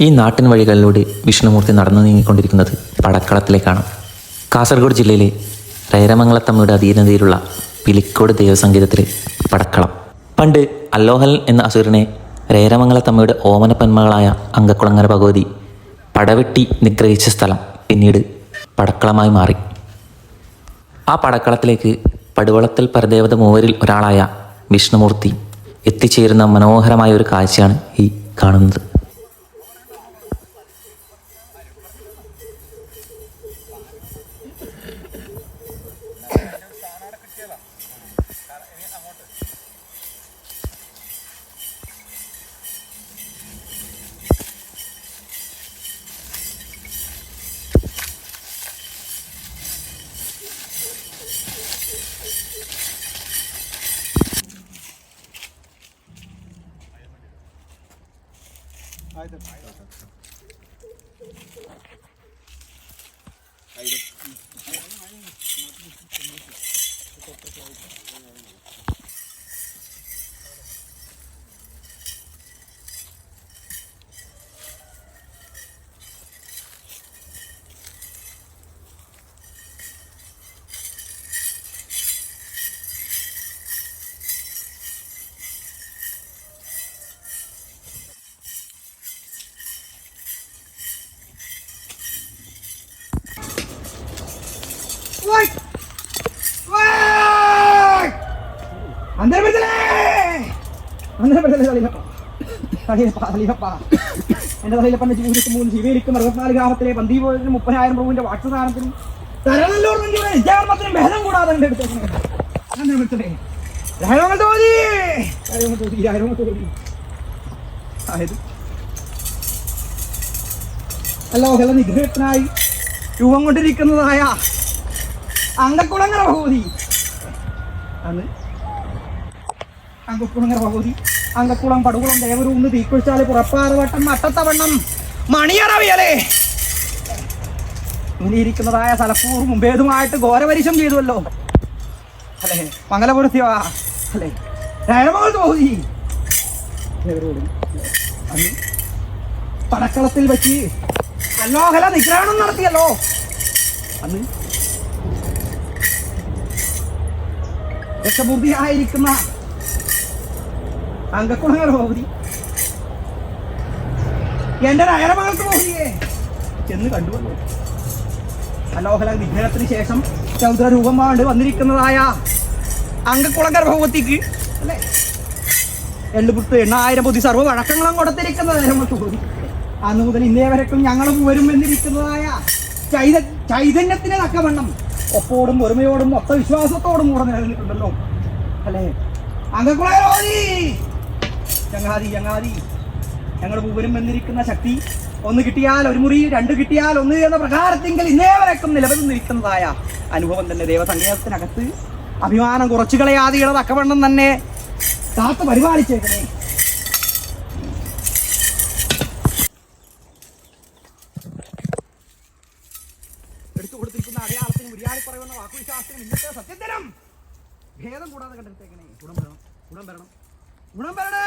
ഈ നാട്ടിൻ വഴികളിലൂടെ വിഷ്ണുമൂർത്തി നടന്നു നീങ്ങിക്കൊണ്ടിരിക്കുന്നത് പടക്കളത്തിലേക്കാണ്. കാസർഗോഡ് ജില്ലയിലെ രൈരമംഗലത്തമ്മയുടെ അധീനതയിലുള്ള പിലിക്കോട് ദേവസംഗീതത്തിലെ പടക്കളം. പണ്ട് അല്ലോഹൽ എന്ന അസുരനെ രൈരമംഗലത്തമ്മയുടെ ഓമനപ്പന്മകളായ അങ്കക്കുളങ്ങര ഭഗവതി പടവെട്ടി നിഗ്രഹിച്ച സ്ഥലം പിന്നീട് പടക്കളമായി മാറി. ആ പടക്കളത്തിലേക്ക് പടുവളത്തിൽ പരദേവത മൂവരിൽ ഒരാളായ വിഷ്ണുമൂർത്തി എത്തിച്ചേരുന്ന മനോഹരമായ ഒരു കാഴ്ചയാണ് ഈ കാണുന്നത്. എന്റെ തലയിലപ്പന്റെ ജീവിതത്തിൽ 3 ശിവയിലിക്കും 64 ഗ്രാമത്തിലെ പന്തീപോയതിനും 30,000 രൂപന്റെ വാക്സദാനത്തിനും തരണല്ലൂർത്തിനും ഭേദം കൂടാതെ എന്റെ അടുത്ത് അല്ലോഹല നിഗ്രഹത്തിനായി രൂപം കൊണ്ടിരിക്കുന്നതായ അങ്കക്കുളങ്ങര ഭഗവതി അന്ന് അങ്കക്കുളങ്ങര ഭഗവതി അങ്കക്കുളം പടുകുളം ദേവരൂന്ന് തീക്കുഴിച്ചാല് പുറപ്പാറവട്ടം അട്ടത്തവണ്ണം മണിയറവിയലേ ഇങ്ങനെ ഇരിക്കുന്നതായ തലപ്പൂർ മുമ്പേതുമായിട്ട് ഘോരപരിശം ചെയ്തുവല്ലോ അല്ലേ? മംഗലപുരത്തിവാ അല്ലേ? രൈരമംഗലത്ത് ഭഗവതി ദേവരോടും അന്ന് പടക്കളത്തിൽ വെച്ച് അല്ലോഹല നിഗ്രഹണം നടത്തിയല്ലോ. അന്ന് രക്ഷപൂർത്തിയായിരിക്കുന്ന അങ്കക്കുളങ്ങര ഭഗവതി എന്റെ രൈരമംഗലത്ത് ഭഗവതിയെ ചെന്ന് കണ്ടുവല്ലോ. അല്ലോഹല നിഗ്രഹത്തിന് ശേഷം രൗദ്രരൂപം കൊണ്ട് വന്നിരിക്കുന്നതായ അങ്കക്കുളങ്ങര ഭഗവതിക്ക് അല്ലേ 8,000 പൊതി സർവ്വ വഴക്കങ്ങളും കൊടുത്തിരിക്കുന്ന രൈരമംഗലത്ത് ഭഗവതി അന്ന് മുതൽ ഇന്നേ വരക്കും ഞങ്ങളും വരും എന്നിരിക്കുന്നതായ ചൈതന്യത്തിന് തക്കവണ്ണം ഒപ്പോടും ഒരുമയോടും മൊത്ത വിശ്വാസത്തോടും കൂടെ നിലനിന്നിട്ടുണ്ടല്ലോ അല്ലേ? അങ്കക്കുളങ്ങര ചങ്ങാതി ഞങ്ങളുടെ പൂവരും വന്നിരിക്കുന്ന ശക്തി 1 കിട്ടിയാൽ 1 മുറി, 2 കിട്ടിയാൽ 1 എന്ന പ്രകാരത്തെങ്കിൽ ഇന്നേ വരക്കും നിലനിന്നിരിക്കുന്നതായ അനുഭവം തന്നെ ദേവസങ്കേതത്തിനകത്ത് അഭിമാനം കുറച്ചു കളയാതെയുടെ തക്കവണ്ണം തന്നെ കാത്തു പരിപാലിച്ചേക്കണേ. എടുത്തു കൊടുത്തിരിക്കുന്ന അടയാളത്തിന് മുരിയാടി പറയുന്ന വാക്കുവിശ്വാസത്തിനും ഇന്നത്തെ സത്യത്തിനും ഭേദം കൂടാതെ കണ്ടെടുത്തേക്കണേ. ഗുണം വരണേ.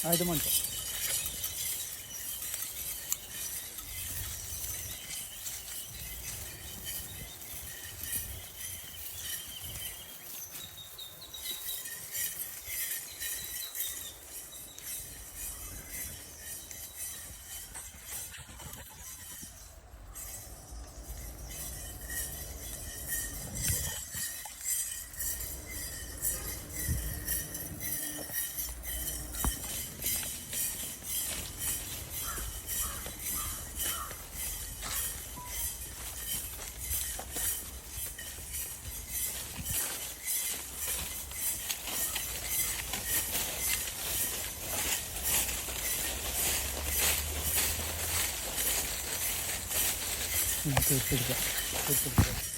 ഇത് മനസ്സിലായി. തീർച്ചയായിട്ടും